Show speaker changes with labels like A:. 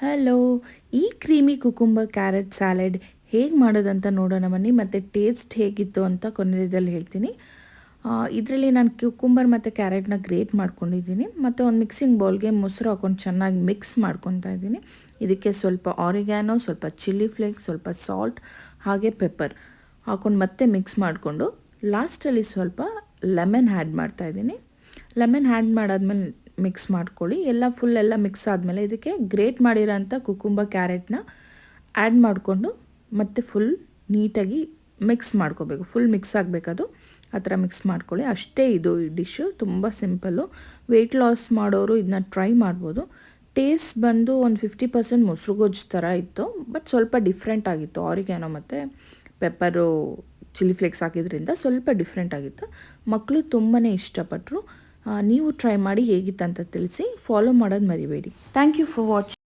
A: Hello, ಈ creamy cucumber carrot salad ಹೇಗೆ ಮಾಡೋದಂತ ನೋಡೋಣ ಬನ್ನಿ. ಮತ್ತು ಟೇಸ್ಟ್ ಹೇಗಿತ್ತು ಅಂತ ಕೊನೆಯಲ್ಲಿ ಹೇಳ್ತೀನಿ. ಇದರಲ್ಲಿ ನಾನು ಕ್ಯುಕುಂಬರ್ ಮತ್ತು ಕ್ಯಾರೆಟ್ನ ಗ್ರೇಟ್ ಮಾಡ್ಕೊಂಡಿದ್ದೀನಿ. ಮತ್ತು ಒಂದು ಮಿಕ್ಸಿಂಗ್ ಬೌಲ್ಗೆ ಮೊಸರು ಹಾಕ್ಕೊಂಡು ಚೆನ್ನಾಗಿ ಮಿಕ್ಸ್ ಮಾಡ್ಕೊತಾ ಇದ್ದೀನಿ. ಇದಕ್ಕೆ ಸ್ವಲ್ಪ ಆರಿಗ್ಯಾನೋ, ಸ್ವಲ್ಪ ಚಿಲ್ಲಿ ಫ್ಲೇಕ್ಸ್, ಸ್ವಲ್ಪ ಸಾಲ್ಟ್ ಹಾಗೆ ಪೆಪ್ಪರ್ ಹಾಕ್ಕೊಂಡು ಮತ್ತೆ ಮಿಕ್ಸ್ ಮಾಡಿಕೊಂಡು ಲಾಸ್ಟಲ್ಲಿ ಸ್ವಲ್ಪ ಲೆಮನ್ ಆ್ಯಡ್ ಮಾಡ್ತಾಯಿದ್ದೀನಿ. ಲೆಮನ್ ಆ್ಯಡ್ ಮಾಡಾದ್ಮೇಲೆ ಮಿಕ್ಸ್ ಮಾಡ್ಕೊಳ್ಳಿ. ಎಲ್ಲ ಮಿಕ್ಸ್ ಆದಮೇಲೆ ಇದಕ್ಕೆ ಗ್ರೇಟ್ ಮಾಡಿರೋಂಥ ಕುಕುಂಬರ್ ಕ್ಯಾರೆಟ್ನ ಆ್ಯಡ್ ಮಾಡಿಕೊಂಡು ಮತ್ತೆ ಫುಲ್ ನೀಟಾಗಿ ಮಿಕ್ಸ್ ಮಾಡ್ಕೋಬೇಕು. ಫುಲ್ ಮಿಕ್ಸ್ ಆಗಬೇಕದು, ಆ ಥರ ಮಿಕ್ಸ್ ಮಾಡ್ಕೊಳ್ಳಿ. ಅಷ್ಟೇ ಇದು ಈ ಡಿಶ್ಶು, ತುಂಬ ಸಿಂಪಲ್ಲು. ವೆಯ್ಟ್ ಲಾಸ್ ಮಾಡೋರು ಇದನ್ನ ಟ್ರೈ ಮಾಡ್ಬೋದು. ಟೇಸ್ಟ್ ಬಂದು ಒಂದು 50% ಮೊಸರು ಗೊಜ್ಜು ಥರ ಇತ್ತು, ಬಟ್ ಸ್ವಲ್ಪ ಡಿಫ್ರೆಂಟ್ ಆಗಿತ್ತು. ಆರಿಗ್ಯಾನೋ ಮತ್ತು ಪೆಪ್ಪರು ಚಿಲ್ಲಿ ಫ್ಲೇಕ್ಸ್ ಹಾಕಿದ್ರಿಂದ ಸ್ವಲ್ಪ ಡಿಫ್ರೆಂಟ್ ಆಗಿತ್ತು. ಮಕ್ಕಳು ತುಂಬಾ ಇಷ್ಟಪಟ್ಟರು. ನೀವು ಟ್ರೈ ಮಾಡಿ ಹೇಗಿತ್ತಂತ ತಿಳಿಸಿ. ಫಾಲೋ ಮಾಡೋದು ಮರಿಬೇಡಿ. Thank you for watching.